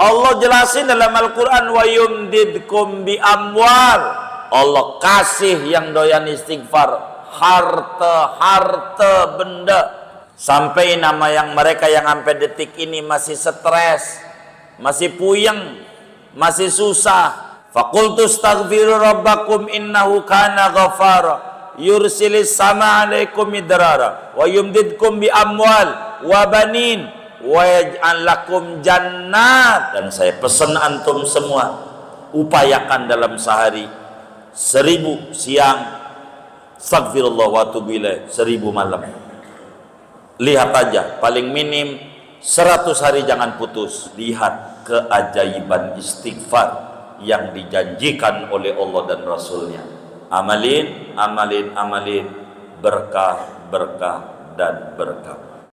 Allah jelasin dalam Al-Quran, wa yumdidkum bi amwal. Allah kasih yang doyan istighfar harta benda. Sampai nama yang mereka yang sampai detik ini masih stres, masih puyeng, masih susah. Faqultu astaghfiru rabbakum innahu kana ghafara yursilis sama alaikum midrara wa yumdidkum bi amwal wa banin wa yaj'al lakum jannat. Dan saya pesan antum semua, upayakan dalam sehari 1000 siang astagfirullah wa atubu ilaih, 1000 malam. Lihat aja, paling minim 100 hari jangan putus. Lihat keajaiban istighfar yang dijanjikan oleh Allah dan Rasulnya. Amalin, amalin, amalin, berkah, berkah, dan berkah.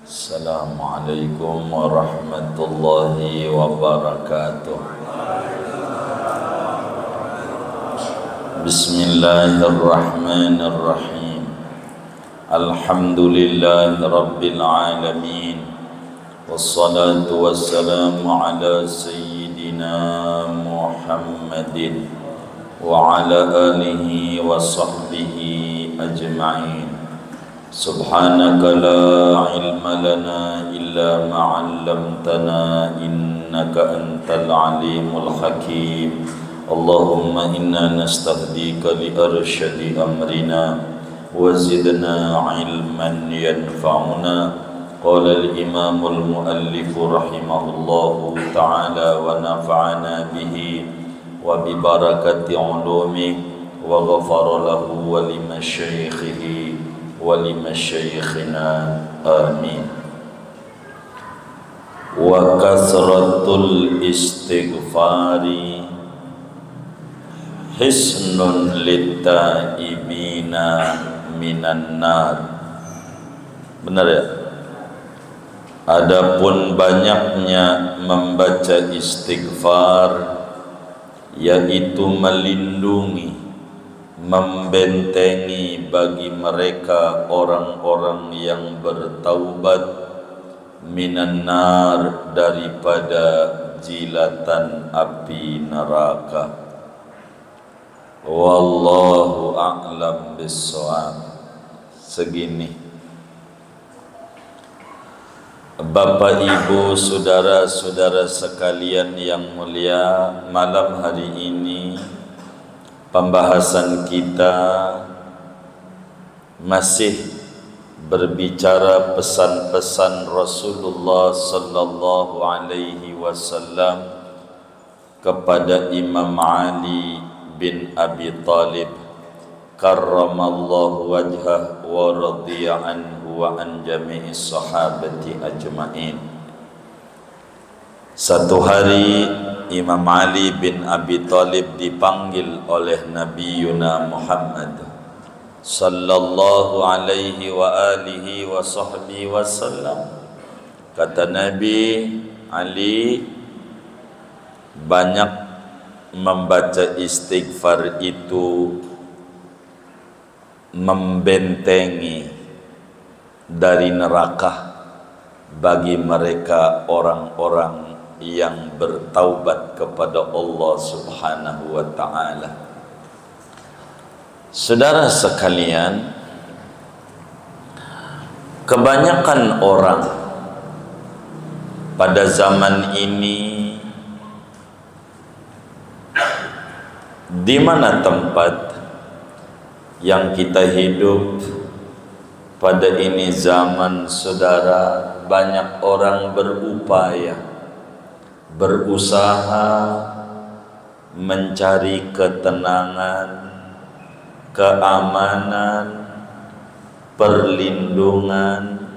Assalamualaikum warahmatullahi wabarakatuh. Bismillahirrahmanirrahim. Alhamdulillahi rabbil alamin. Wassalatu wassalamu ala sayyidina Muhammadin wa ala alihi wa sahbihi ajma'in. Subhanaka la ilma lana illa ma 'allamtana innaka antal alimul hakim. Allahumma inna nastahdika li arsyadi amrina wa zidna ilman yanfa'una. Qala al-imam al-muallif rahimahullahu ta'ala wa nafa'ana bihi wa bi barakati ulumihi wa ghafara lahu wa limasyaikhihi wa limasyayikhina amin. Wa kasratul istighfari hisnun littaibina minan nar. Benar ya? Adapun banyaknya membaca istighfar, yaitu melindungi, membentengi bagi mereka orang-orang yang bertaubat minan nar, daripada jilatan api neraka. Wallahu a'lam bissawab. Segini. Bapak, Ibu, saudara-saudara sekalian yang mulia, malam hari ini pembahasan kita masih berbicara pesan-pesan Rasulullah sallallahu alaihi wasallam kepada Imam Ali bin Abi Thalib karramallahu wajhah wa radiya anhu wa an jami'is sahabati ajma'in. Satu hari Imam Ali bin Abi Thalib dipanggil oleh Nabi Yuna Muhammad sallallahu alaihi wa alihi wa sahbihi wasallam. Kata Nabi, Ali, banyak membaca istighfar itu membentengi dari neraka bagi mereka orang-orang yang bertaubat kepada Allah Subhanahu wa ta'ala. Saudara sekalian, kebanyakan orang pada zaman ini, di mana tempat yang kita hidup pada ini zaman, saudara, banyak orang berupaya, berusaha mencari ketenangan, keamanan, perlindungan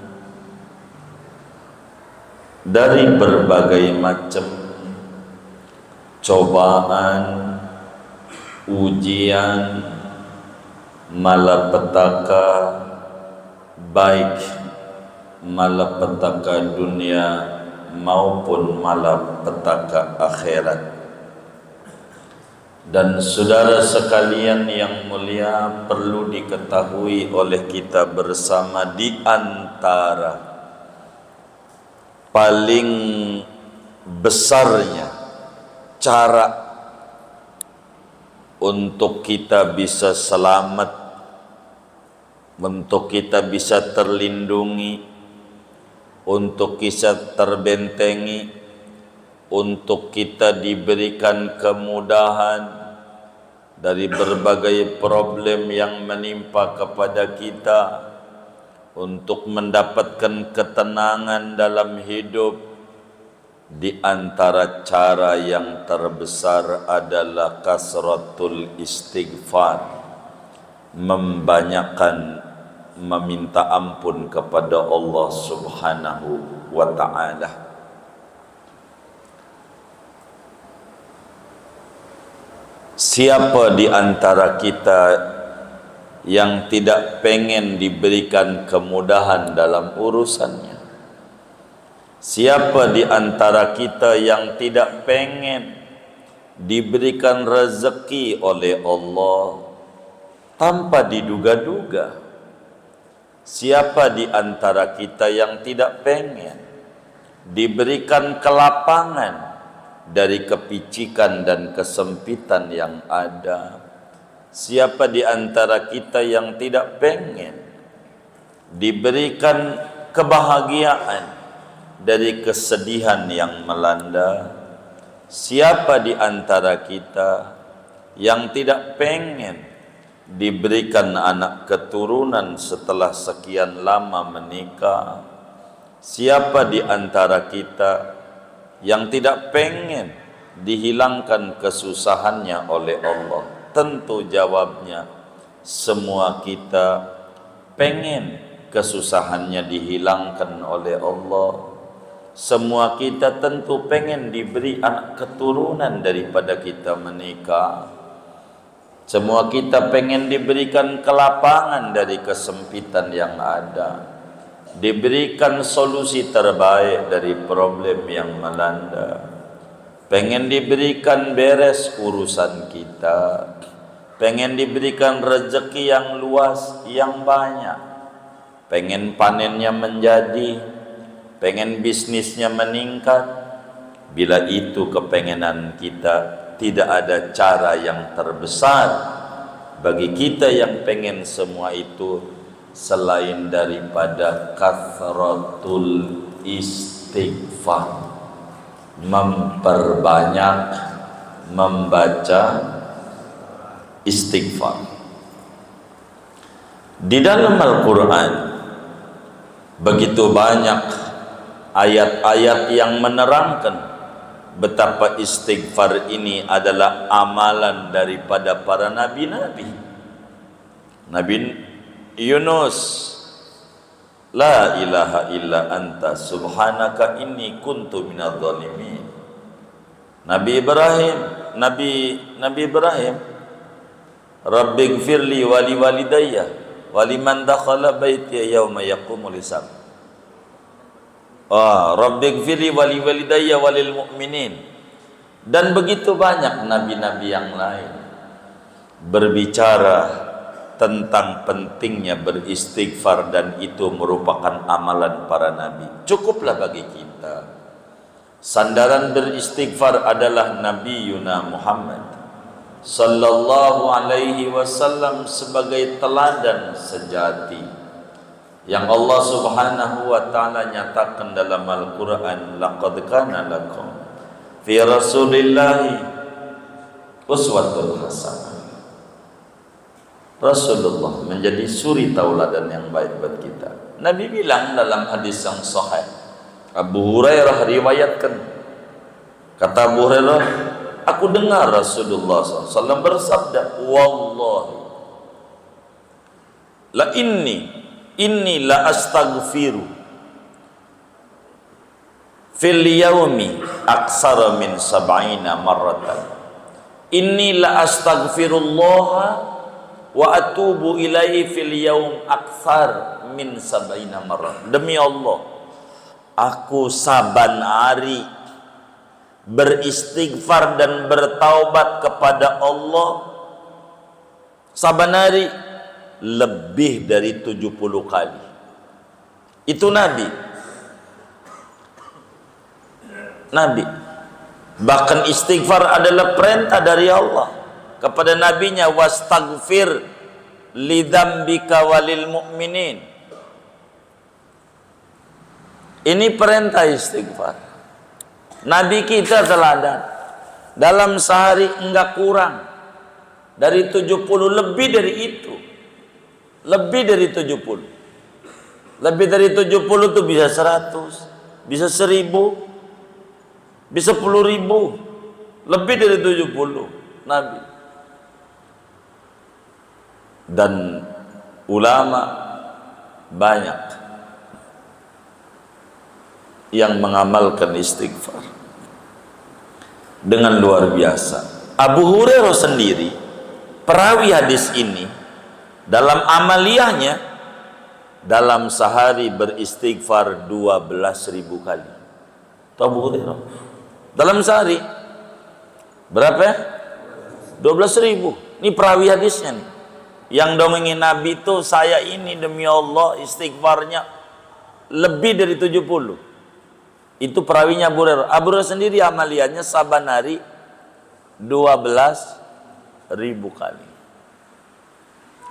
dari berbagai macam cobaan, ujian, malapetaka, baik malapetaka dunia maupun malapetaka akhirat. Dan saudara sekalian yang mulia, perlu diketahui oleh kita bersama, di antara paling besarnya cara untuk kita bisa selamat, untuk kita bisa terlindungi, untuk kita terbentengi, untuk kita diberikan kemudahan dari berbagai problem yang menimpa kepada kita, untuk mendapatkan ketenangan dalam hidup. Di antara cara yang terbesar adalah kasratul istighfar, membanyakkan meminta ampun kepada Allah Subhanahu wa ta'ala. Siapa di antara kita yang tidak pengen diberikan kemudahan dalam urusannya? Siapa di antara kita yang tidak pengen diberikan rezeki oleh Allah tanpa diduga-duga? Siapa di antara kita yang tidak pengen diberikan kelapangan dari kepicikan dan kesempitan yang ada? Siapa di antara kita yang tidak pengen diberikan kebahagiaan dari kesedihan yang melanda? Siapa di antara kita yang tidak pengen diberikan anak keturunan setelah sekian lama menikah? Siapa di antara kita yang tidak pengen dihilangkan kesusahannya oleh Allah? Tentu jawabnya, semua kita pengen kesusahannya dihilangkan oleh Allah. Semua kita tentu pengen diberi anak keturunan daripada kita menikah. Semua kita pengen diberikan kelapangan dari kesempitan yang ada, diberikan solusi terbaik dari problem yang melanda, pengen diberikan beres urusan kita, pengen diberikan rezeki yang luas, yang banyak, pengen panennya menjadi, pengen bisnisnya meningkat. Bila itu kepengenan kita, tidak ada cara yang terbesar bagi kita yang pengen semua itu selain daripada kathratul istighfar, memperbanyak membaca istighfar. Di dalam Al-Quran begitu banyak ayat-ayat yang menerangkan betapa istighfar ini adalah amalan daripada para nabi-nabi. Nabi Yunus, la ilaha illa anta subhanaka inni kuntu minadh dhalimin. Nabi Ibrahim, rabbighfirli wa li walidayya wa liman dakhala baitiya yauma yaqumul hisab. Rabbighfirli wa li walidayya wa lil mu'minin. Dan begitu banyak nabi-nabi yang lain berbicara tentang pentingnya beristighfar, dan itu merupakan amalan para nabi. Cukuplah bagi kita, sandaran beristighfar adalah Nabi Yuna Muhammad sallallahu alaihi wasallam sebagai teladan sejati yang Allah Subhanahu wa ta'ala nyatakan dalam Al-Quran, laqad kana lakum fi rasulillahi uswatun hasanah. Rasulullah menjadi suri tauladan yang baik buat kita. Nabi bilang dalam hadis yang sahih, Abu Hurairah riwayatkan, kata Abu Hurairah, aku dengar Rasulullah SAW bersabda, wallahi la inni la astaghfiru fil yaumi aksara min sab'ina marratan. Inni la astaghfirullah wa atubu ilaihi fil yaum aktsar min sab'ina marrah. Demi Allah, aku saban hari beristighfar dan bertaubat kepada Allah saban hari lebih dari 70 kali. Itu Nabi. Bahkan istighfar adalah perintah dari Allah kepada nabinya, wastaghfir lidzambika walil mu'minin. Ini perintah istighfar. Nabi kita teladan. Dalam sehari enggak kurang dari 70, lebih dari itu. Lebih dari 70. Lebih dari 70 itu bisa 100, bisa 1000, bisa 10.000. Lebih dari 70 Nabi. Dan ulama banyak yang mengamalkan istighfar dengan luar biasa. Abu Hurairah sendiri, perawi hadis ini, dalam amaliyahnya dalam sehari beristighfar 12.000 kali. Tahu Abu Hurairah? Dalam sehari berapa ya? 12.000. Ini perawi hadisnya nih. Yang dongengin Nabi itu, saya ini demi Allah istighfarnya lebih dari 70. Itu perawinya Abu Hurairah. Abu Hurairah sendiri amaliannya saban hari 12.000 kali.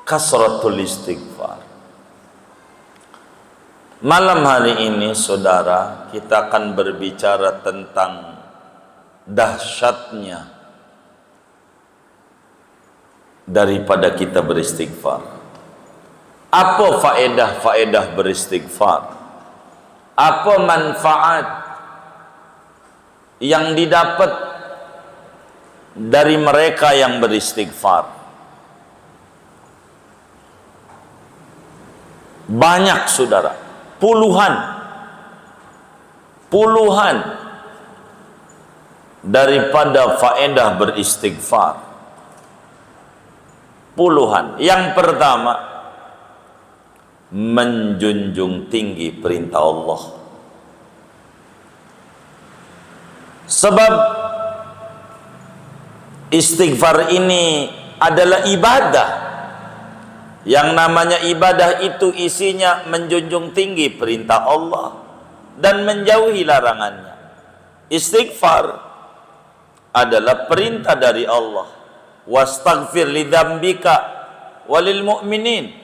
Kasratul istighfar. Malam hari ini saudara, kita akan berbicara tentang dahsyatnya daripada kita beristighfar. Apa faedah-faedah beristighfar? Apa manfaat yang didapat dari mereka yang beristighfar? Banyak saudara, puluhan daripada faedah beristighfar. Puluhan. Yang pertama, menjunjung tinggi perintah Allah. Sebab istighfar ini adalah ibadah. Yang namanya ibadah itu isinya menjunjung tinggi perintah Allah dan menjauhi larangannya. Istighfar adalah perintah dari Allah. Wastaghfir lidzambika walil mu'minin.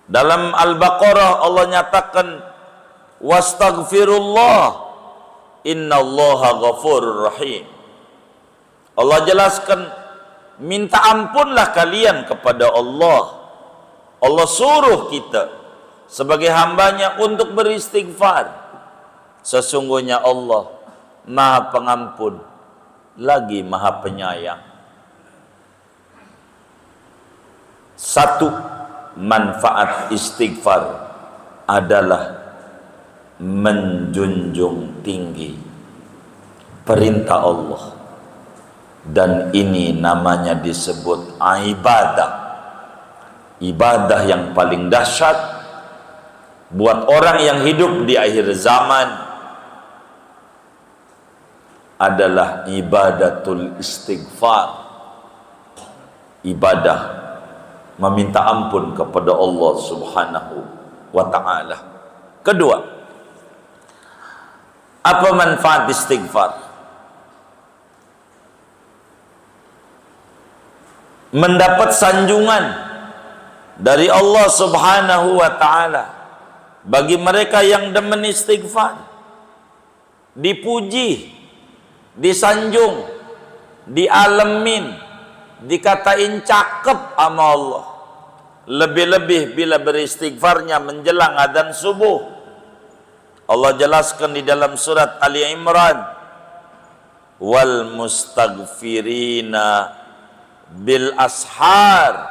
Dalam Al-Baqarah Allah nyatakan, wastaghfirullah innallaha ghafurur rahim. Allah jelaskan, minta ampunlah kalian kepada Allah. Allah suruh kita sebagai hambanya untuk beristighfar. Sesungguhnya Allah Maha Pengampun lagi Maha Penyayang. Satu manfaat istighfar adalah menjunjung tinggi perintah Allah, dan ini namanya disebut ibadah. Ibadah yang paling dahsyat buat orang yang hidup di akhir zaman adalah ibadatul istighfar. Ibadah meminta ampun kepada Allah Subhanahu wa ta'ala. Kedua, apa manfaat istighfar? Mendapat sanjungan dari Allah Subhanahu wa ta'ala bagi mereka yang demen istighfar. Dipuji, disanjung, dialemin, dikatain cakep sama Allah. Lebih-lebih bila beristighfarnya menjelang adzan subuh. Allah jelaskan di dalam surat Ali Imran, wal mustaghfirina bil ashar.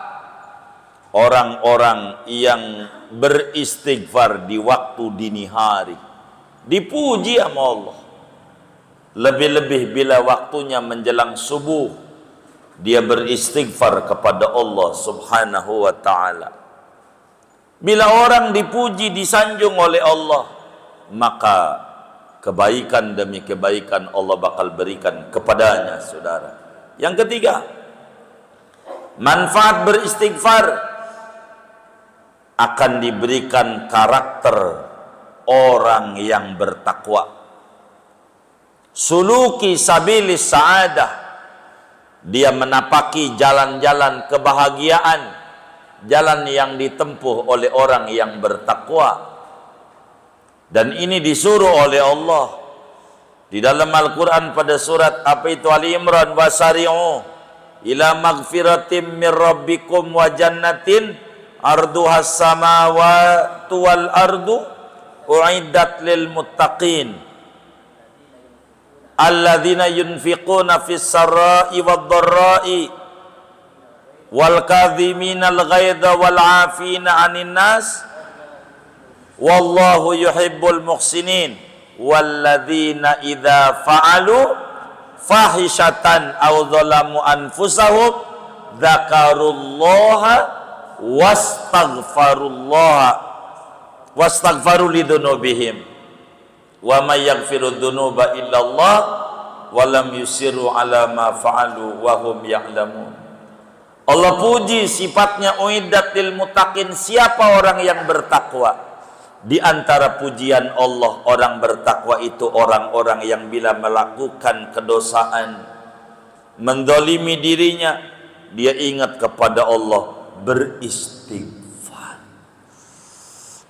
Orang-orang yang beristighfar di waktu dini hari dipuji sama Allah. Lebih-lebih bila waktunya menjelang subuh, dia beristighfar kepada Allah Subhanahu wa ta'ala. Bila orang dipuji, disanjung oleh Allah, maka kebaikan demi kebaikan Allah bakal berikan kepadanya, saudara. Yang ketiga, manfaat beristighfar akan diberikan karakter orang yang bertakwa. suluki sabilis sa'adah, dia menapaki jalan-jalan kebahagiaan, jalan yang ditempuh oleh orang yang bertakwa. Dan ini disuruh oleh Allah di dalam Al-Quran pada surat apa itu, Ali Imran, wasari'u ila magfiratim min rabbikum wa jannatin arduhas samawati wal ardu uiddat lil muttaqin alladzina yunfiquna fis sarra'i wad dharra'i wal kadhiminal ghaidha wal 'afina 'anil nas wallahu yuhibbul muhsinin walladzina idza fa'alu fahishatan aw dzalamu anfusahum dzakarullaha wastaghfaru lidzunubihim wa may yaghfiru dzunuba illallah wa lam yusiru ala ma fa'alu wa hum ya'lamun. Allah puji sifatnya uiddat lil muttaqin, siapa orang yang bertakwa. Di antara pujian Allah orang bertakwa itu orang-orang yang bila melakukan kedosaan, mendolimi dirinya, dia ingat kepada Allah, beristighfar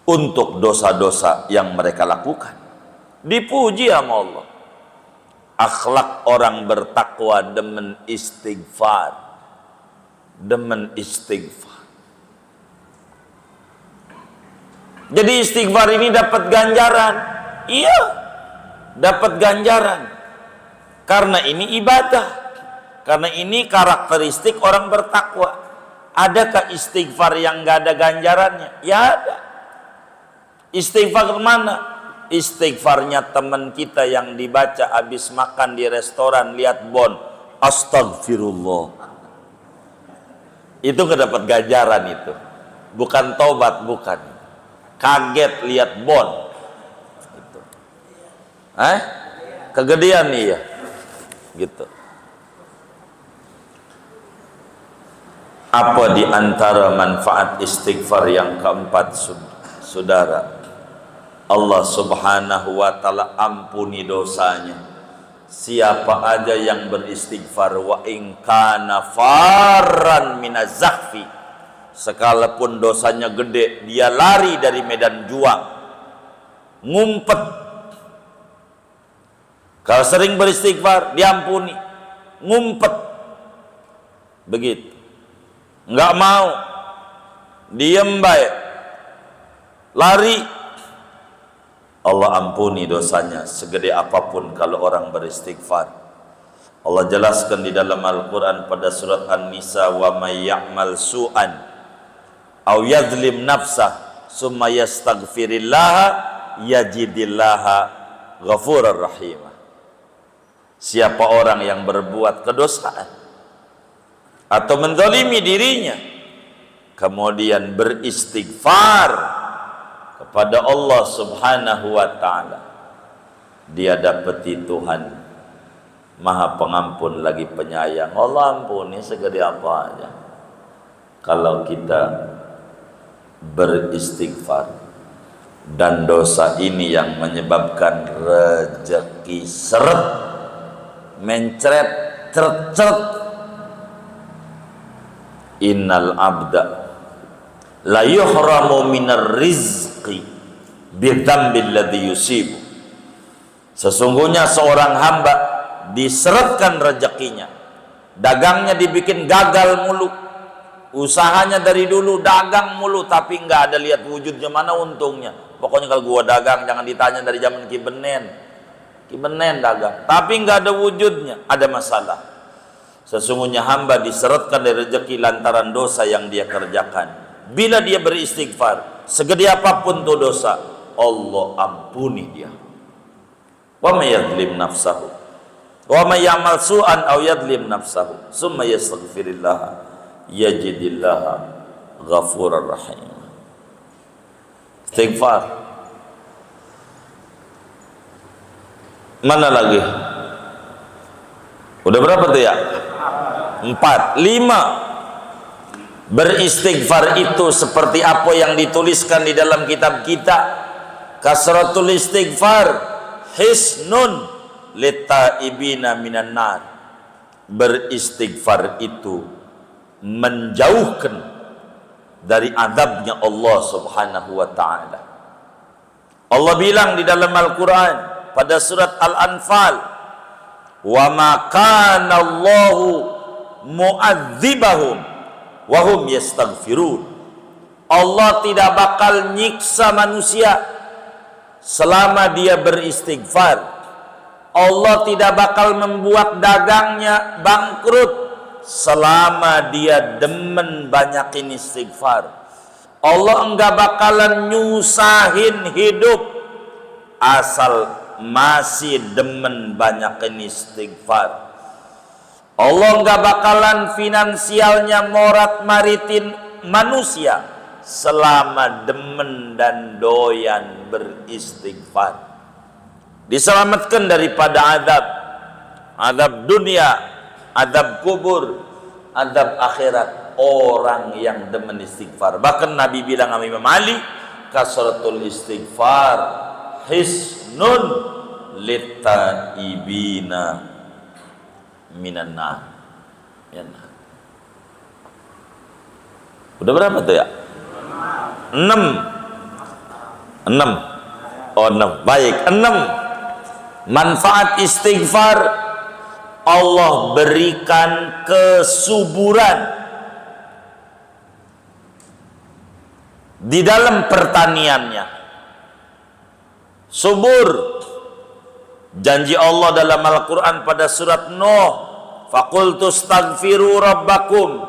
untuk dosa-dosa yang mereka lakukan. Dipuji sama Allah. Akhlak orang bertakwa demen istighfar, demen istighfar. Jadi istighfar ini dapat ganjaran. Iya, dapat ganjaran. Karena ini ibadah. Karena ini karakteristik orang bertakwa. Adakah istighfar yang gak ada ganjarannya? Ya ada. Istighfar kemana? Istighfarnya teman kita yang dibaca habis makan di restoran, lihat bon, astagfirullah. Itu gak dapat ganjaran itu. Bukan tobat, bukan. Kaget lihat bon gitu. Kegedean nih ya gitu. Apa di antara manfaat istighfar yang keempat, saudara? Allah subhanahu wa ta'ala ampuni dosanya siapa aja yang beristighfar, wa in kana farran minaz zahfi, sekalipun dosanya gede, dia lari dari medan juang, ngumpet. Kalau sering beristighfar, diampuni. Ngumpet, begitu. Nggak mau, diem baik, lari, Allah ampuni dosanya segede apapun kalau orang beristighfar. Allah jelaskan di dalam Al-Quran pada surat An-Nisa, wa may ya'mal su'an aw yadhlim nafsah summa yastaghfirillaha yajidillaha ghafurur rahim. Siapa orang yang berbuat kedosaan atau menzalimi dirinya kemudian beristighfar kepada Allah subhanahu wa ta'ala, dia dapati Tuhan Maha Pengampun lagi penyayang. Allah ampuni segede apa aja kalau kita beristighfar. Dan dosa ini yang menyebabkan rezeki seret, mencret, ceret. Innal abda la yuhramu minar rizqi bidhambil ladzi yusibu. Sesungguhnya seorang hamba diseretkan rezekinya, dagangnya dibikin gagal mulu, usahanya dari dulu dagang mulu, tapi nggak ada lihat wujudnya, mana untungnya. Pokoknya kalau gua dagang jangan ditanya dari zaman Ki Benen dagang, tapi nggak ada wujudnya, ada masalah. Sesungguhnya hamba diseretkan dari rezeki lantaran dosa yang dia kerjakan. Bila dia beristighfar, segede apapun tuh dosa, Allah ampuni dia. Wa may yadhlim nafsahu wa may ya'mal su'an aw yadhlim nafsahu summa yastaghfirillah yajidillaha ghafurur rahim. Istighfar. Mana lagi? Udah berapa tuh ya? 4, 5. Beristighfar itu seperti apa yang dituliskan di dalam kitab kita. Kasratul istighfar hisnun litaibina minan nar. Beristighfar itu menjauhkan dari azabnya Allah Subhanahu wa taala. Allah bilang di dalam Al-Qur'an pada surat Al-Anfal, "Wa ma kana Allahu mu'adzibahum wa hum yastaghfirun." Allah tidak bakal nyiksa manusia selama dia beristighfar. Allah tidak bakal membuat dagangnya bangkrut selama dia demen banyakin istighfar. Allah enggak bakalan nyusahin hidup asal masih demen banyakin istighfar. Allah enggak bakalan finansialnya morat-maritin manusia selama demen dan doyan beristighfar. Diselamatkan daripada azab dunia, azab kubur, azab akhirat orang yang demen istighfar. Bahkan Nabi bilang sama Imam Ali, kasratul istighfar hisnun litaibina minan nar. Udah berapa tuh ya? 6. Oh 6. Baik, 6. Manfaat istighfar, Allah berikan kesuburan di dalam pertaniannya. Subur. Janji Allah dalam Al-Quran pada surat Nuh, "Faqultu astaghfiru rabbakum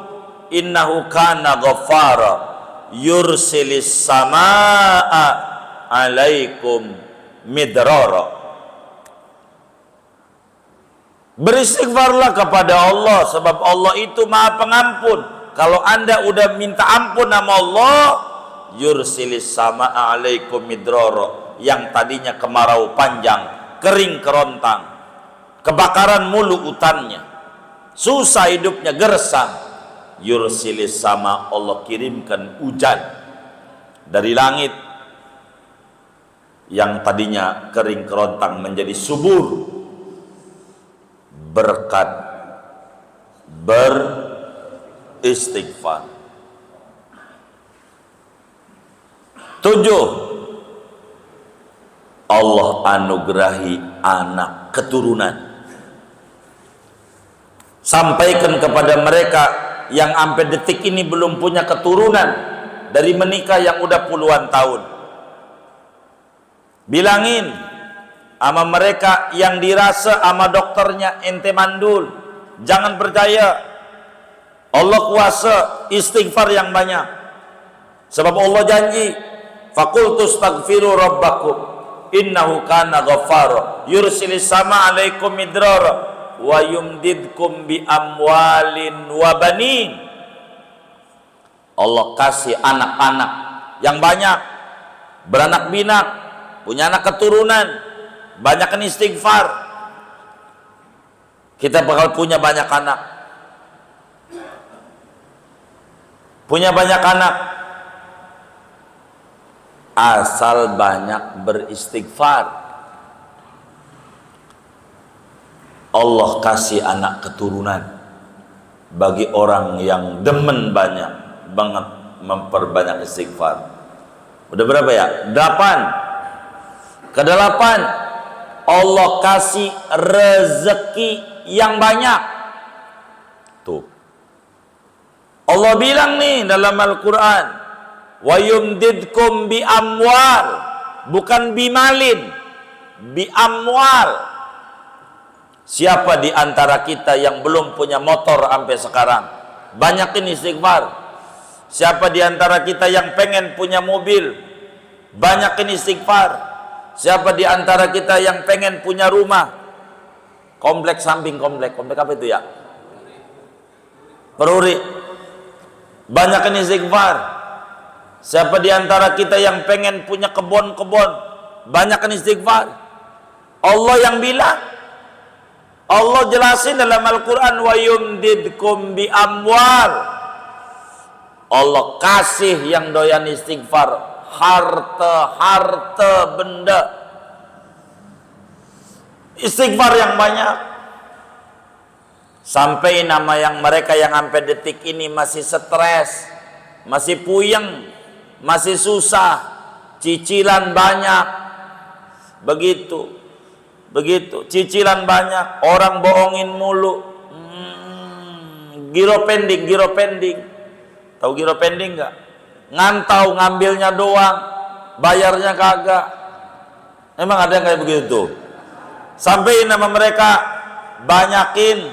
innahu kana ghaffara yursilis samaa alaikum midrara." Beristighfarlah kepada Allah, sebab Allah itu Maha Pengampun. Kalau Anda udah minta ampun sama Allah, yursilis samaa alaikum midrara, yang tadinya kemarau panjang, kering kerontang, kebakaran mulu hutannya, susah hidupnya, gersang, yursilis sama, Allah kirimkan hujan dari langit yang tadinya kering kerontang menjadi subur berkat beristighfar. 7. Allah anugerahi anak keturunan. Sampaikan kepada mereka yang sampai detik ini belum punya keturunan dari menikah yang udah puluhan tahun. Bilangin sama mereka yang dirasa sama dokternya ente mandul, jangan percaya. Allah kuasa, istighfar yang banyak. Sebab Allah janji, "Faqultu astaghfiru rabbakum innahu kana ghaffara yursilis sama alaikum midrara wa yumdidkum bi amwalin wa banin." Allah kasih anak-anak yang banyak, beranak pinak, punya anak keturunan. Banyakkan istighfar, kita bakal punya banyak anak. Punya banyak anak asal banyak beristighfar. Allah kasih anak keturunan bagi orang yang demen banyak banget memperbanyak istighfar. Udah berapa ya? 8. Ke-8, Allah kasih rezeki yang banyak. Tuh. Allah bilang nih dalam Al-Quran, "Wa yumdidkum bi amwal", bukan bimalin, bi amwal. Siapa di antara kita yang belum punya motor sampai sekarang? Banyakin istighfar. Siapa di antara kita yang pengen punya mobil? Banyakin istighfar. Siapa di antara kita yang pengen punya rumah? Komplek samping komplek. Komplek apa itu ya? Peruri. Banyakin istighfar. Siapa di antara kita yang pengen punya kebun-kebun? Banyakin istighfar. Allah yang bilang. Allah jelasin dalam Al-Quran, "Wa yumdidkum bi amwal." Allah kasih yang doyan istighfar harta benda. Istighfar yang banyak. Sampai nama yang mereka yang sampai detik ini masih stres, masih puyeng, masih susah, cicilan banyak. Begitu, cicilan banyak, orang bohongin mulu. Giro pending. Tahu giro pending nggak? Ngantau, ngambilnya doang, bayarnya kagak. Emang ada yang kayak begitu? Sampai nama mereka banyakin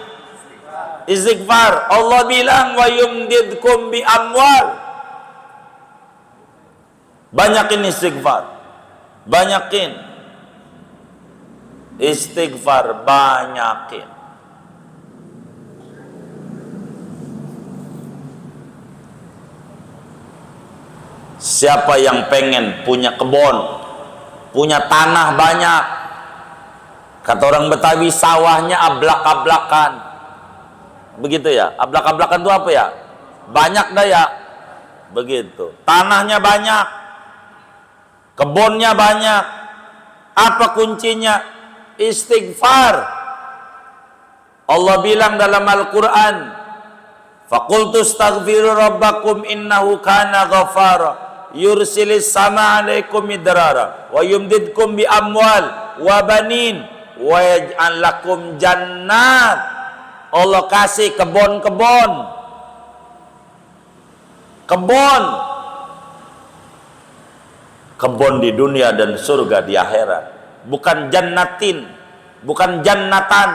istighfar. Allah bilang wa yumdidkum bi amwal. Banyakin istighfar. Banyakin istighfar, banyakin. Siapa yang pengen punya kebun, punya tanah banyak, kata orang Betawi sawahnya ablak-ablakan, begitu ya? Ablak-ablakan itu apa ya? Banyak dah ya, begitu. Tanahnya banyak, kebunnya banyak. Apa kuncinya? Istighfar. Allah bilang dalam Al-Quran, faqultu astaghfiru rabbakum innahu kana ghafara yursilis sama alaikum midrara wa yumdidkum bi amwal wa banin wa yaj'al lakum jannat. Allah kasih kebun di dunia dan surga di akhirat. Bukan jannatin, bukan jannatan,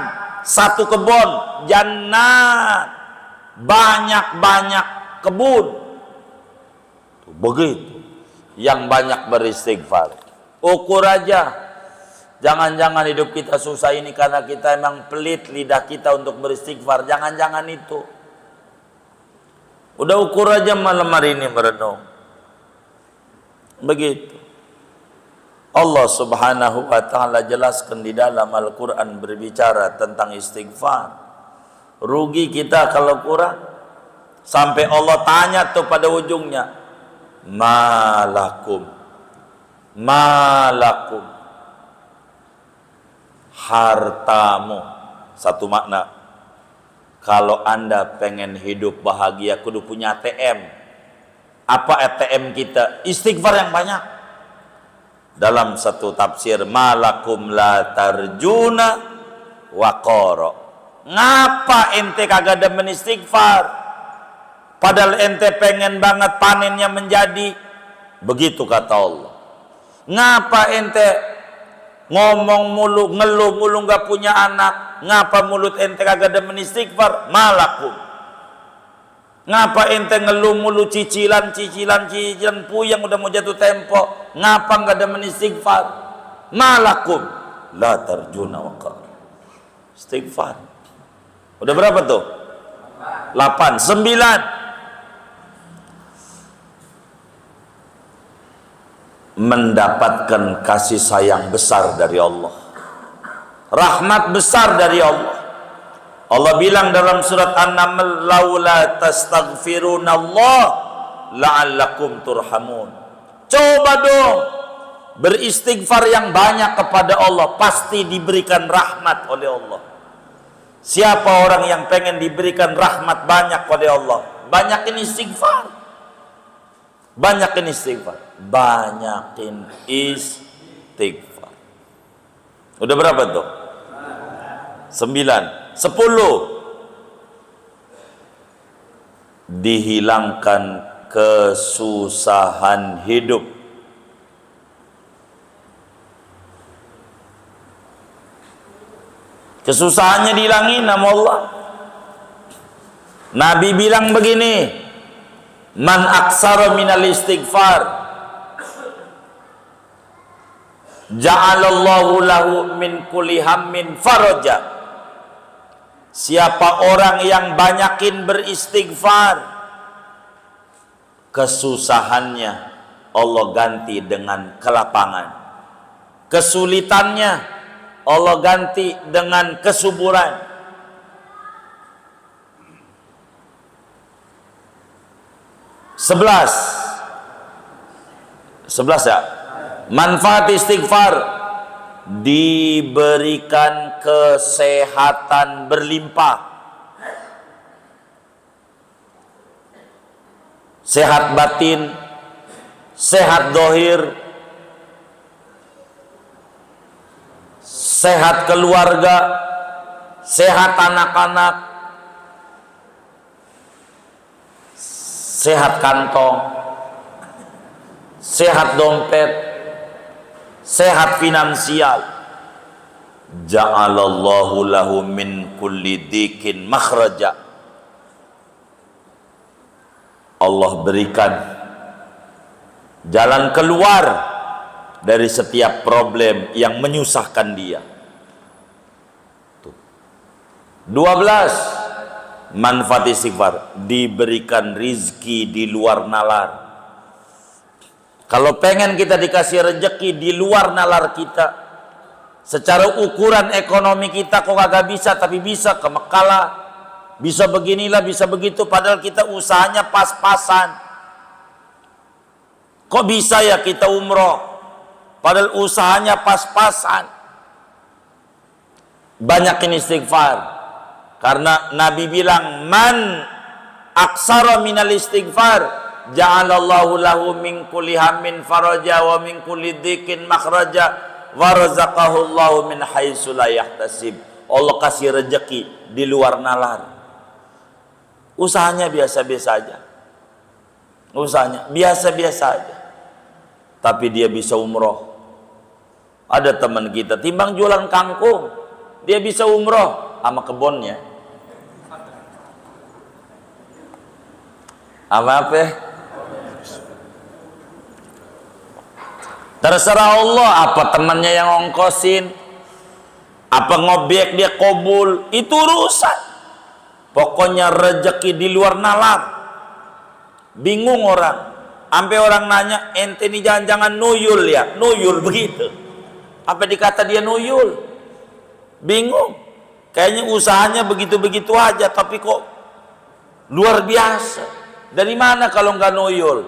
satu kebun, jannat, banyak-banyak kebun. Begitu. Yang banyak beristighfar. Ukur aja. Jangan-jangan hidup kita susah ini karena kita emang pelit lidah kita untuk beristighfar. Jangan-jangan itu. Udah ukur aja malam hari ini merenung. Begitu. Allah Subhanahu wa ta'ala jelaskan di dalam Al-Quran berbicara tentang istighfar. Rugi kita kalau kurang. Sampai Allah tanya tuh pada ujungnya, malakum hartamu. Satu makna, kalau anda pengen hidup bahagia kudu punya ATM. Apa ATM kita? Istighfar yang banyak. Dalam satu tafsir, malakum la tarjuna waqara. Ngapa ente kagak demen istighfar? Padahal ente pengen banget panennya menjadi. Begitu kata Allah. Ngapa ente ngomong mulu, ngeluh mulu gak punya anak? Ngapa mulut ente kagak demen istighfar? Malakum. Ngapa ente ngeluh mulu cicilan puyeng udah mau jatuh tempo? Ngapa gak demen istighfar? Malakum la tarjuna waqara. Istighfar. Udah berapa tuh? 8, 9. Mendapatkan kasih sayang besar dari Allah, rahmat besar dari Allah. Allah bilang dalam surat An-Naml, laula tastaghfirunallah la'allakum turhamun. Coba dong beristighfar yang banyak kepada Allah, pasti diberikan rahmat oleh Allah. Siapa orang yang pengen diberikan rahmat banyak oleh Allah? Banyakin istighfar. Banyakin istighfar. Banyakin istighfar. Udah berapa tuh? 9. 10. Dihilangkan kesusahan hidup. Kesusahannya dihilangin nama Allah. Nabi bilang begini, man aksara minal istighfar ja'alallahu lahu min kulli hammin faraja. Siapa orang yang banyakin beristighfar, kesusahannya Allah ganti dengan kelapangan, kesulitannya Allah ganti dengan kesuburan. Sebelas ya. Manfaat istighfar diberikan kesehatan berlimpah, sehat batin, sehat dohir, sehat keluarga, sehat anak-anak, sehat kantong, sehat dompet, sehat finansial. Ja'alallahu lahu min kulli dikin makhraja. Allah berikan jalan keluar dari setiap problem yang menyusahkan dia. 12. Manfaat istighfar, diberikan rizki di luar nalar. Kalau pengen kita dikasih rezeki di luar nalar kita, secara ukuran ekonomi kita kok kagak bisa, tapi bisa ke Mekah, bisa beginilah, bisa begitu, padahal kita usahanya pas-pasan. Kok bisa ya kita umroh, padahal usahanya pas-pasan. Banyakin istighfar. Karena Nabi bilang, man aksara minal istighfar ja'alallahu lahu min kulli hammin faraja wa min kulli dhikin makhraja wa razaqahu Allahu min haitsu la yahtasib. Allah kasih rezeki di luar nalar. Usahanya biasa-biasa aja. Usahanya biasa-biasa aja. Tapi dia bisa umroh. Ada teman kita timbang jualan kangkung, dia bisa umroh sama kebunnya. Apa? Terserah Allah, apa temannya yang ongkosin, apa ngobek dia kobul, itu urusan. Pokoknya rezeki di luar nalar. Bingung orang, sampai orang nanya, ente ini jangan-jangan nuyul ya? Nuyul begitu. Apa dikata dia nuyul? Bingung. Kayaknya usahanya begitu-begitu aja, tapi kok luar biasa. Dari mana kalau nggak nuyul?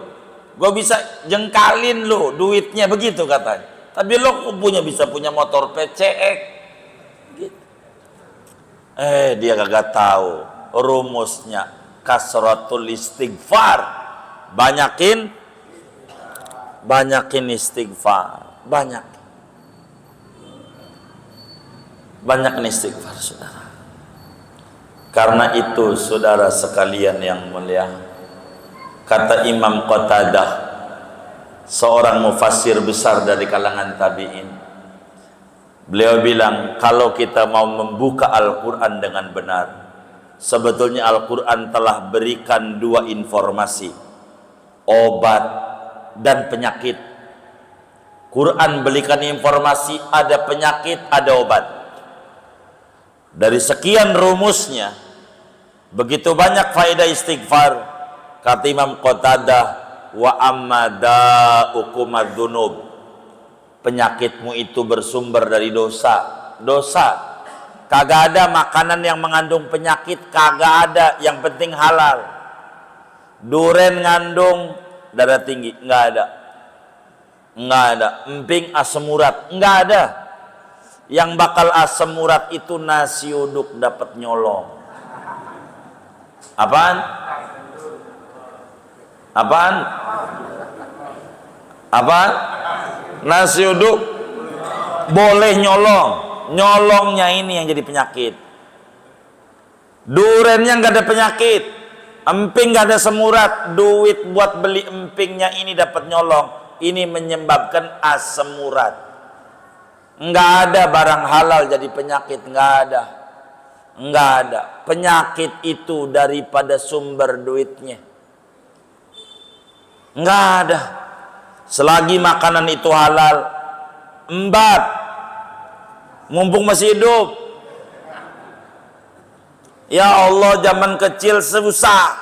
Gue bisa jengkalin lo duitnya, begitu katanya. Tapi lo bisa punya motor PCX. Gitu. Dia kagak tahu rumusnya. Kasratul istighfar. Banyakin istighfar. Banyakin istighfar, saudara. Karena itu, saudara sekalian yang mulia, kata Imam Qatadah, seorang mufassir besar dari kalangan tabi'in, beliau bilang, kalau kita mau membuka Al-Quran dengan benar, sebetulnya Al-Quran telah berikan dua informasi, obat dan penyakit. Quran berikan informasi, ada penyakit, ada obat. Dari sekian rumusnya, begitu banyak faedah istighfar. Kata Imam Qatadah, wa amma da'ukum adzunub, penyakitmu itu bersumber dari dosa. Kagak ada makanan yang mengandung penyakit, kagak ada, yang penting halal. Duren ngandung darah tinggi, enggak ada. Emping asam urat, enggak ada. Yang bakal asam urat itu nasi uduk dapat nyolong. Apaan? Nasi uduk boleh nyolong. Nyolongnya ini yang jadi penyakit. Durennya nggak ada penyakit, emping nggak ada semurat, duit buat beli empingnya ini dapat nyolong. Ini menyebabkan asam urat. Nggak ada barang halal jadi penyakit, nggak ada. Penyakit itu daripada sumber duitnya. Nggak ada. Selagi makanan itu halal, embat, mumpung masih hidup. Ya Allah, zaman kecil susah,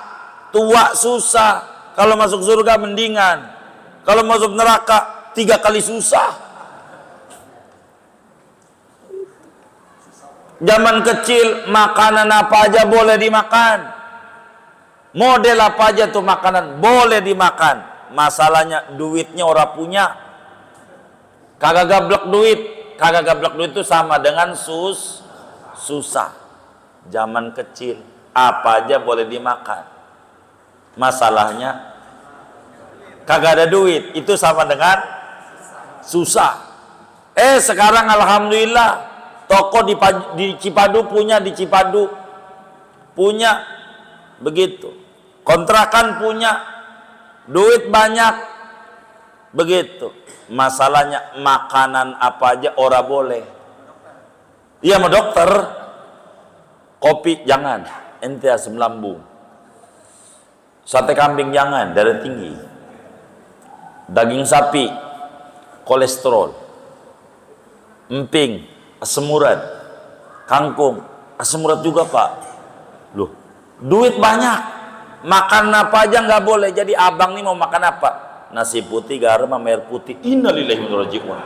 tua susah, kalau masuk surga mendingan, kalau masuk neraka 3 kali susah. Zaman kecil makanan apa aja boleh dimakan, model apa aja tuh makanan boleh dimakan. Masalahnya duitnya orang punya, kagak gablek duit, kagak gablek duit itu sama dengan susah. Zaman kecil apa aja boleh dimakan, masalahnya kagak ada duit, itu sama dengan susah. Sekarang alhamdulillah toko di Cipadu punya begitu, kontrakan punya, duit banyak begitu. Masalahnya makanan apa aja ora boleh. Iya sama dokter, kopi jangan, ente asam lambung. Sate kambing jangan, darah tinggi. Daging sapi, kolesterol. Emping, asam urat. Kangkung, asam urat juga pak. Loh, duit banyak, makan apa aja nggak boleh. Jadi abang nih mau makan apa? Nasi putih, garam, sama air putih. Innalillahi wa inna ilaihi raji'un.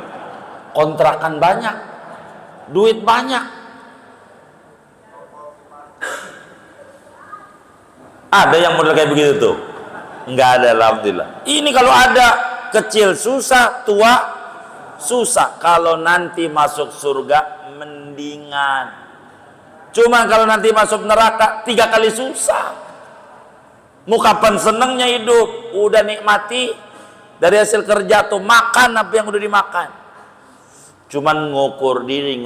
Kontrakan banyak, duit banyak. Ada yang model kayak begitu tuh? Nggak ada, alhamdulillah. Ini kalau ada, kecil susah, tua susah. Kalau nanti masuk surga mendingan. Cuma kalau nanti masuk neraka 3 kali susah. Mau kapan senengnya hidup? Udah nikmati dari hasil kerja tuh, makan apa yang udah dimakan. Cuman ngukur diri.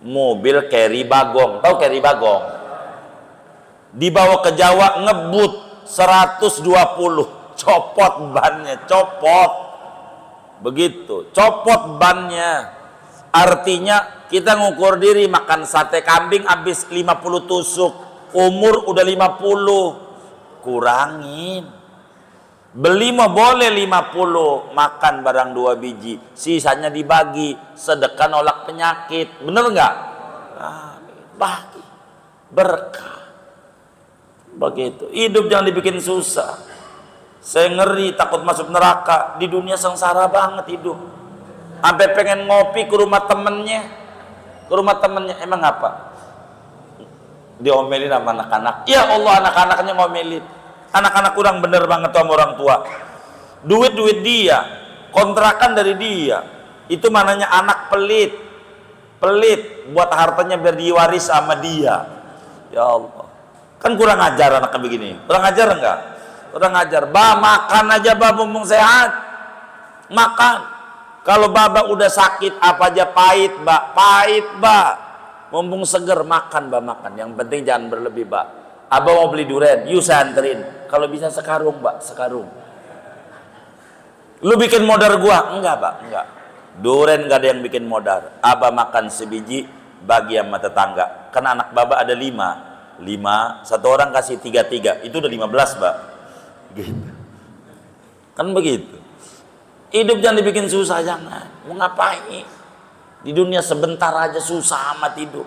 Mobil carry bagong, tahu carry bagong? Dibawa ke Jawa ngebut 120, copot bannya, copot. Begitu, copot bannya. Artinya kita ngukur diri, makan sate kambing habis 50 tusuk, umur udah 50, kurangin. Beli mah boleh 50, makan barang 2 biji, sisanya dibagi, sedekah nolak penyakit, bener nggak? Bagi, berkah. Begitu, hidup jangan dibikin susah. Saya ngeri takut masuk neraka. Di dunia sengsara banget hidup. Sampai pengen ngopi ke rumah temennya. Emang apa? Diomelin sama anak-anak. Ya Allah, anak-anaknya ngomelin. Anak-anak kurang bener banget sama orang tua. Duit dia, kontrakan dari dia. Itu mananya anak pelit buat hartanya biar diwaris sama dia. Ya Allah, kan kurang ajar anaknya begini. Kurang ajar enggak? Kurang ajar. Makan aja mumpung sehat, makan. Kalau baba udah sakit apa aja pahit mumpung seger, makan makan. Yang penting jangan berlebih Abah mau beli durian, yuk saya anterin. Kalau bisa sekarung sekarung. Lu bikin modal gua? Enggak enggak. Durian enggak ada yang bikin modal. Abah makan sebiji, bagi sama tetangga. Kan anak baba ada 5, satu orang kasih 3, itu udah 15 gitu. Kan begitu. Hidup jangan dibikin susah, jangan. Mau ngapain? Di dunia sebentar aja susah amat hidup.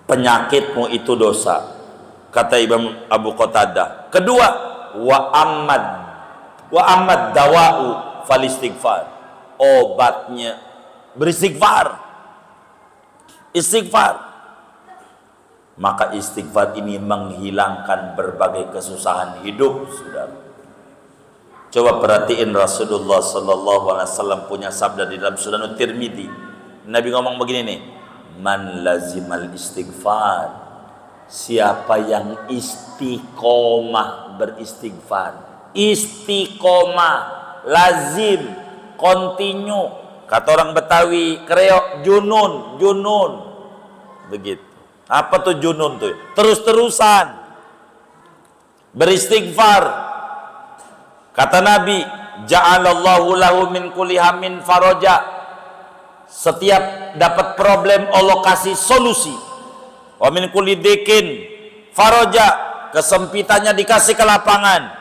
Penyakitmu itu dosa, kata Imam Abu Qatadah. Kedua, wa ammad dawa'u fal istighfar. Obatnya beristighfar. Istighfar. Maka istighfar ini menghilangkan berbagai kesusahan hidup, saudara. Coba perhatiin Rasulullah sallallahu alaihi wasallam punya sabda di dalam Sunan Tirmidzi. Nabi ngomong begini nih, man lazimal istighfar, siapa yang istiqomah beristighfar. Istiqomah, lazim, continue. Kata orang Betawi, kreo, junun. Begitu. Apa tuh junun tuh? Terus-terusan beristighfar. Kata Nabi, ja'alallahu lahu min kulli hammin faraja. Setiap dapat problem Allah kasih solusi. Wa min kulli dikin faraja, kesempitannya dikasih kelapangan.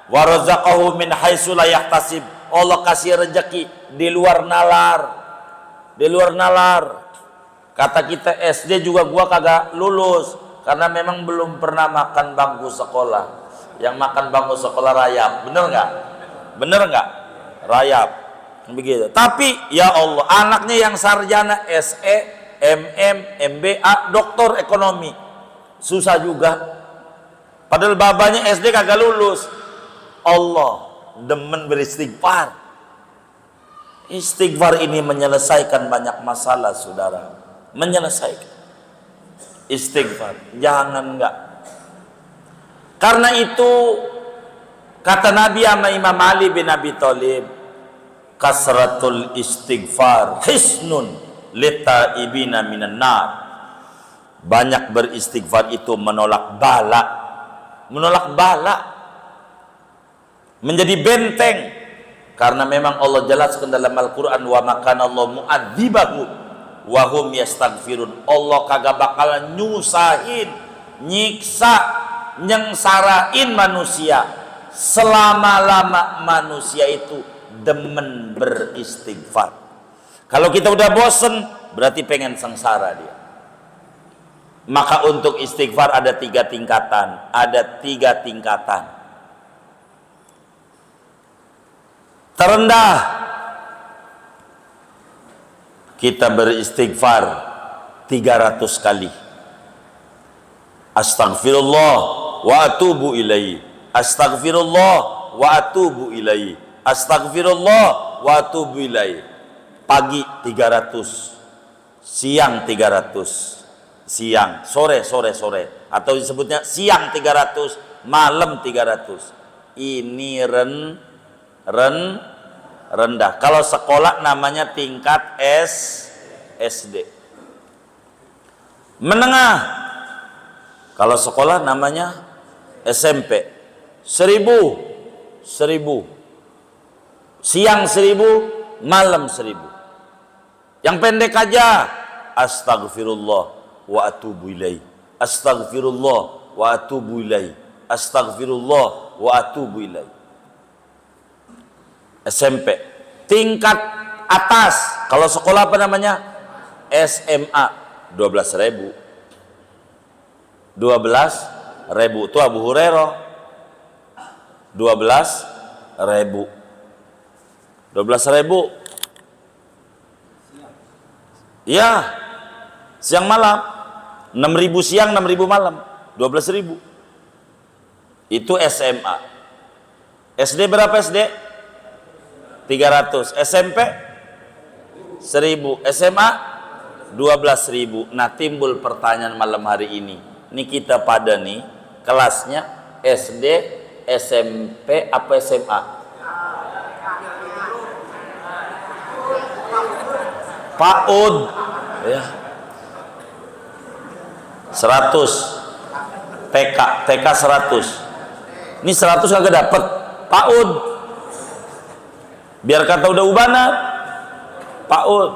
Wa razaqahu min haitsu la yahtasib, Allah kasih rezeki di luar nalar. Kata kita SD juga gua kagak lulus karena memang belum pernah makan bangku sekolah. Yang makan bangku sekolah rayap, bener nggak? Rayap, begitu. Tapi ya Allah, anaknya yang sarjana SE, MM, MBA, doktor ekonomi, susah juga. Padahal babanya SD kagak lulus. Allah demen beristighfar. Istighfar ini menyelesaikan banyak masalah, saudara. Menyelesaikan. Istighfar, jangan enggak. Karena itu kata Nabi sama Imam Ali bin Abi Thalib, kasratul istighfar hisnun litaibina minan nar. Banyak beristighfar itu menolak bala. Menolak bala. Menjadi benteng. Karena memang Allah jelaskan dalam Al-Quran, wa makana Allah mu'adzibahum wa hum yastaghfirun. Allah kagak bakalan nyusahin, nyiksa, nyengsarain manusia selama-lama manusia itu demen beristighfar. Kalau kita udah bosen, berarti pengen sengsara dia. Maka untuk istighfar ada 3 tingkatan. Ada 3 tingkatan. Terendah, kita beristighfar 300 kali. Astaghfirullah wa atubu ilaihi. Astaghfirullah wa atubu ilaihi. Astaghfirullah wa atubu ilaihi. Pagi 300, siang 300. Siang, sore, atau disebutnya siang 300, malam 300. Ini rendah. Kalau sekolah namanya tingkat SD. Menengah, kalau sekolah namanya SMP. 1000, siang 1000, malam 1000. Yang pendek aja, astaghfirullah wa atubu ilaihi. Astaghfirullah wa atubu ilaihi. Astaghfirullah wa atubu ilaihi. SMP. Tingkat atas, kalau sekolah apa namanya? SMA. 12.000. 12.000 itu Abu Hurairah. 12.000. 12.000. Ya, siang malam. 6.000 siang, 6.000 malam. 12.000. Itu SMA. SD berapa SD? 300. SMP 1000. SMA 12.000. Nah, timbul pertanyaan malam hari ini. Ini kita pada nih kelasnya SD, SMP apa SMA? PAUD ya. 100. TK 100. Ini 100 kagak dapet. PAUD. Biar kata udah ubanan. PAUD.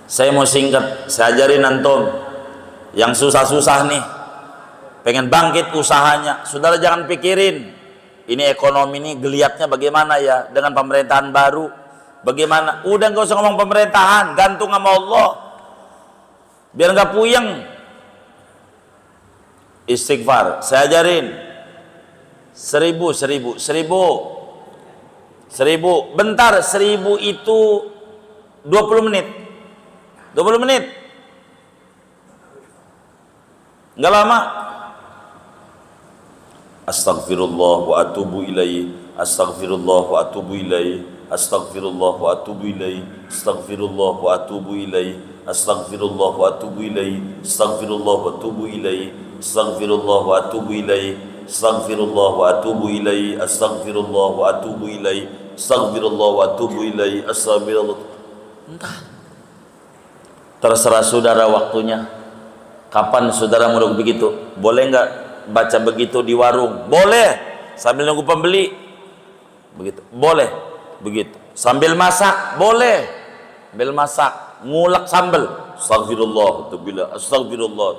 Saya mau singkat, saya ajarin antum yang susah-susah nih, pengen bangkit usahanya. Saudara jangan pikirin ini ekonomi ini geliatnya bagaimana ya dengan pemerintahan baru, bagaimana. Udah nggak usah ngomong pemerintahan, gantung sama Allah biar nggak puyeng. Istighfar saya ajarin 1000 bentar. 1000 itu 20 menit. 20 menit nggak lama. Astaghfirullah wa atubu ilaihi. Astaghfirullah wa atubu ilaihi. Astaghfirullah wa atubu ilaihi. Astaghfirullah wa atubu ilaihi. Astaghfirullah wa atubu ilaihi. Astaghfirullah wa atubu ilaihi. Astaghfirullah wa atubu ilaihi. Astaghfirullah wa atubu ilaihi. Astaghfirullah wa atubu ilaihi. Astaghfirullah wa atubu ilaihi. Astaghfirullah. Entah. Terserah saudara waktunya. Kapan saudara mau begitu? Boleh nggak baca begitu di warung? Boleh. Sambil nunggu pembeli. Begitu. Boleh. Begitu. Sambil masak? Boleh. Sambil masak. Ngulek sambal. Astagfirullah. Astagfirullah.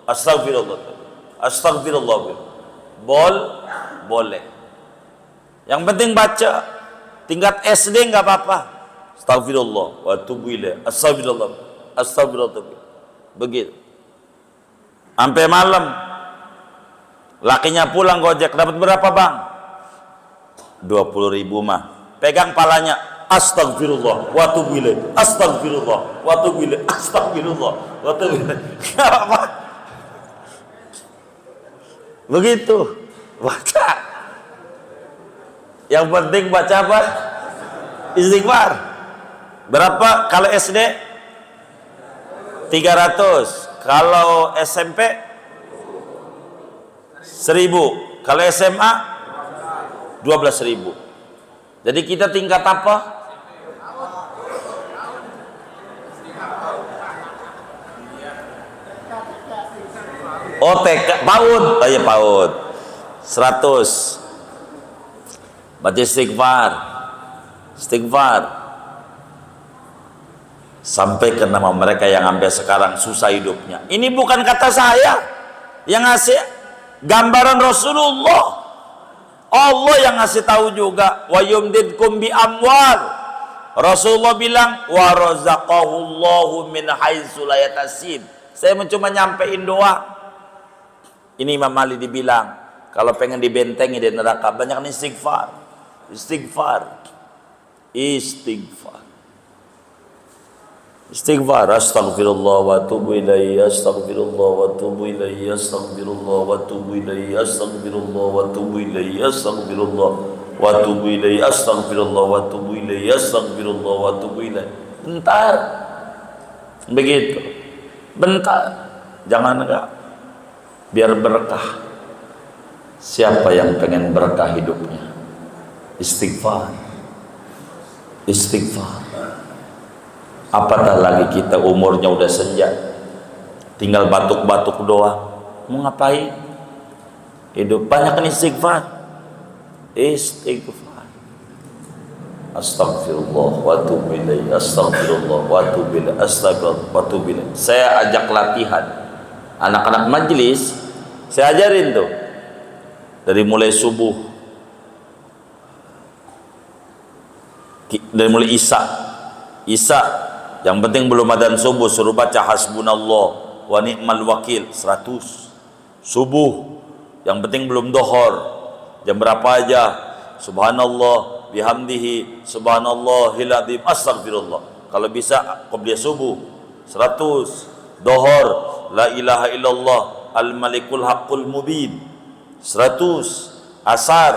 Astagfirullah. Astagfirullah. Boleh. Yang penting baca. Tingkat SD nggak apa-apa. Astagfirullah. Wa atubu ilaih. Astagfirullah. Astagfirullah. Begitu. Sampai malam. Lakinya pulang gojek, dapat berapa bang? 20.000 mah. Pegang palanya. Astagfirullah wa atubu ilaih. Astagfirullah wa atubu ilaih. Astagfirullah wa atubu ilaih. Apa? Begitu. Baca. Yang penting baca apa? Istighfar. Berapa kalau SD? 300. Kalau SMP 1000. Kalau SMA 12.000. Jadi kita tingkat apa? Oh, TK, PAUD. Oh iya, PAUD. 100. Baca istighfar. Istighfar. Sampai ke nama mereka yang sampai sekarang susah hidupnya. Ini bukan kata saya yang ngasih, gambaran Rasulullah. Allah yang ngasih tahu juga. Wa yumdidkum bi amwal. Rasulullah bilang wa razaqahullahu min haitsu la yahtasib. Saya cuma nyampein doa. Ini Imam Ali dibilang, kalau pengen dibentengi dari neraka, banyak istighfar. Istighfar. Istighfar. Istighfar. Astaghfirullah wa atubu ilaihi, astaghfirullah wa atubu ilaihi, astaghfirullah wa atubu ilaihi, astaghfirullah wa atubu ilaihi, astaghfirullah wa atubu ilaihi, astaghfirullah wa atubu ilaihi, astaghfirullah wa atubu ilaihi. Bentar. Begitu. Bentar. Jangan enggak. Biar berkah. Siapa yang pengen berkah hidupnya? Istighfar. Istighfar. Apatah lagi kita umurnya udah senja, tinggal batuk-batuk doang. Mau ngapain? Hidup banyak istighfar. Istighfar. Astagfirullah wa atubu ilaihi, astagfirullah wa atubu ilaihi, astagfirullah wa atubu ilaihi. Saya ajak latihan anak-anak majelis, saya ajarin tuh dari mulai subuh, dari mulai Isya, yang penting belum adzan subuh suruh baca hasbunallah wa ni'mal wakil 100. Subuh yang penting belum dohor, jam berapa aja, subhanallah bihamdihi subhanallahil adzim astagfirullah. Kalau bisa qobliyah subuh 100. Dohor la ilaha illallah al malikul haqqul mubin 100. Asar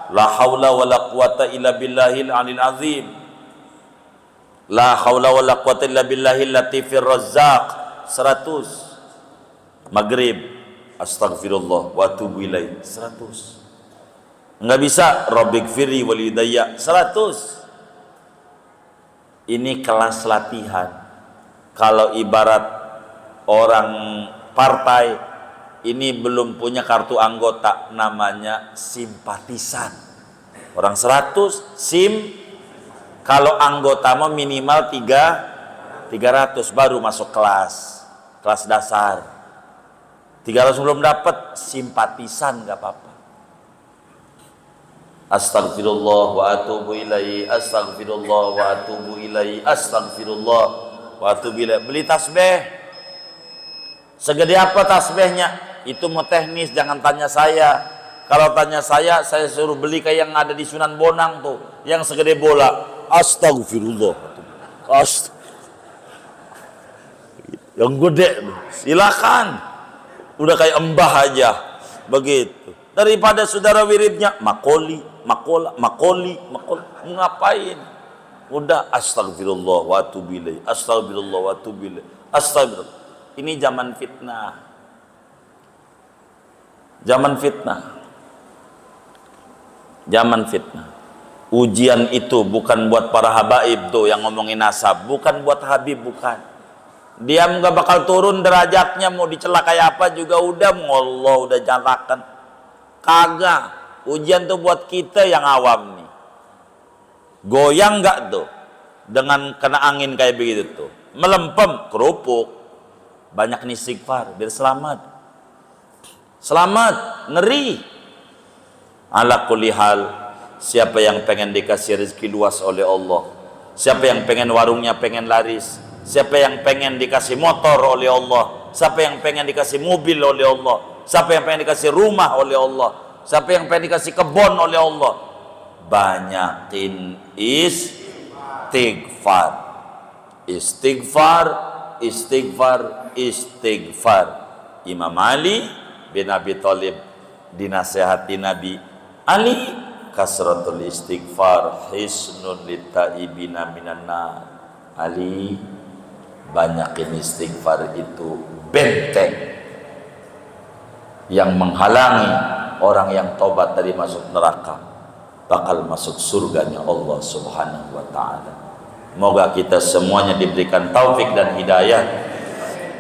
la haula wala quwata illa billahil alil azim, la haula wala quwata illa billahil latifir razzaq 100. Maghrib astagfirullah wa atubu ilaih 100. Enggak bisa rabbighfirli walidayya 100. Ini kelas latihan. Kalau ibarat orang partai ini belum punya kartu anggota, namanya simpatisan. Orang 100 SIM. Kalau anggota mau minimal 300 baru masuk kelas dasar. 300 belum dapat, simpatisan nggak apa-apa. Astagfirullah wa atubu ilaihi, astagfirullah wa atubu ilaihi, astagfirullah wa atubu ilaihi. Beli tasbih. Segede apa tasbihnya? Itu mau teknis, jangan tanya saya. Kalau tanya saya suruh beli kayak yang ada di Sunan Bonang tuh, yang segede bola. Astagfirullah. Yang gede, silakan. Udah kayak embah aja, begitu. Daripada saudara wiridnya makoli, ngapain? Udah astagfirullah wa atubu ilaih, astagfirullah wa atubu ilaih, astagfirullah. Ini zaman fitnah. Zaman fitnah. Zaman fitnah. Ujian itu bukan buat para habaib tuh yang ngomongin nasab, bukan buat Habib, bukan. Dia nggak bakal turun derajatnya, mau dicela kayak apa juga udah Allah udah jalakan. Kagak. Ujian tuh buat kita yang awam nih. Goyang nggak tuh dengan kena angin kayak begitu tuh? Melempem, kerupuk. Banyak istighfar biar selamat. Selamat, ngeri. Ala kulli hal, siapa yang pengen dikasih rezeki luas oleh Allah, siapa yang pengen warungnya pengen laris, siapa yang pengen dikasih motor oleh Allah, siapa yang pengen dikasih mobil oleh Allah, siapa yang pengen dikasih rumah oleh Allah, siapa yang pengen dikasih kebun oleh Allah, banyakin istighfar. Istighfar, istighfar, istighfar. Imam Ali bin Abi Thalib dinasehati Nabi, Ali, kasratul istighfar hisnun litaibina minan nar. Ali, banyakin istighfar itu benteng yang menghalangi orang yang tobat dari masuk neraka, bakal masuk surganya Allah Subhanahu wa ta'ala. Moga kita semuanya diberikan taufik dan hidayah,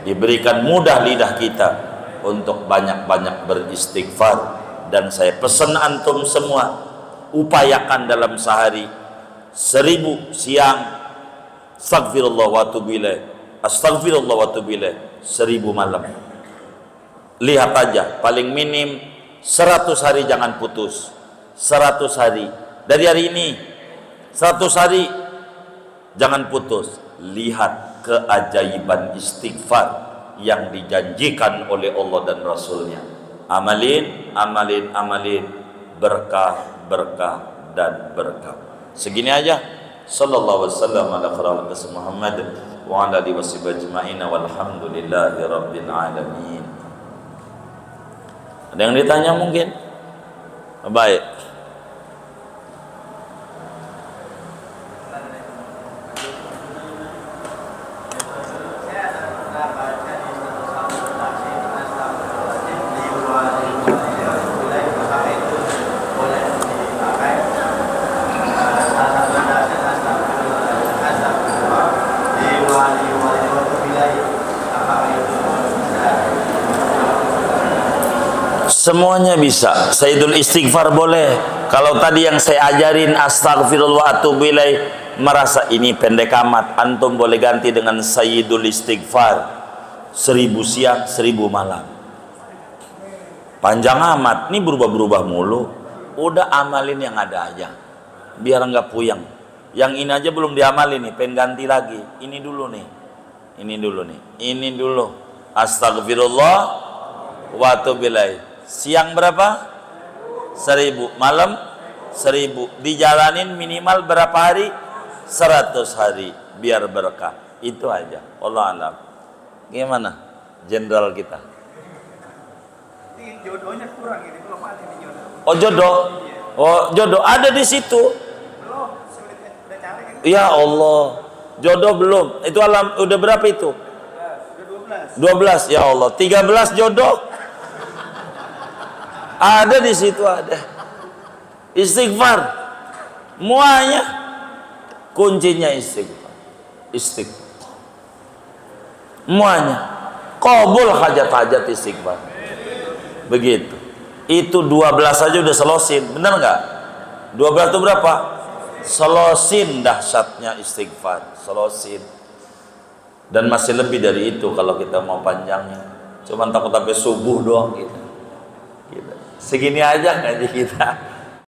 diberikan mudah lidah kita untuk banyak-banyak beristighfar. Dan saya pesan antum semua, upayakan dalam sehari 1000 siang astagfirullah wa atubu ilaih, astagfirullah wa atubu ilaih, 1000 malam. Lihat aja, paling minim 100 hari jangan putus. 100 hari dari hari ini, 100 hari jangan putus. Lihat keajaiban istighfar yang dijanjikan oleh Allah dan Rasulnya. Amalin, amalin, amalin, berkah, berkah, dan berkah. Segini aja. Sallallahu alaihi wasallam ala khairin Muhammad wa ala alihi washabihi ajma'in walhamdulillahi rabbil alamin. Ada yang ditanya mungkin? Baik. Semuanya bisa. Sayyidul istighfar boleh. Kalau tadi yang saya ajarin astagfirullah atubu ilaih merasa ini pendek amat, antum boleh ganti dengan sayyidul istighfar 1000 siang 1000 malam. Panjang amat, ini berubah-berubah mulu. Udah amalin yang ada aja, biar nggak puyeng. Yang ini aja belum diamalin nih, pengen ganti lagi. Ini dulu nih, ini dulu nih, ini dulu. Astagfirullah wa atubu ilaih. Siang berapa? 1000, malam 1000. Dijalanin minimal berapa hari? 100 hari, biar berkah. Itu aja. Allah alam. Gimana jenderal kita? Jodohnya kurang ini, belum ada di jodoh. Oh jodoh? Oh jodoh ada di situ. Belum, udah cari. Ya Allah, jodoh belum. Itu alam udah berapa itu? 12. Ya Allah, 13 jodoh. Ada di situ ada. Istighfar. Muanya kuncinya istighfar. Istighfar. Muanya. Qabul hajat-hajat istighfar. Begitu. Itu 12 aja udah selosin, bener nggak? 12 itu berapa? Selosin dahsyatnya istighfar, selosin. Dan masih lebih dari itu kalau kita mau panjangnya. Cuman takut sampai subuh doang gitu. Segini aja ngaji kita.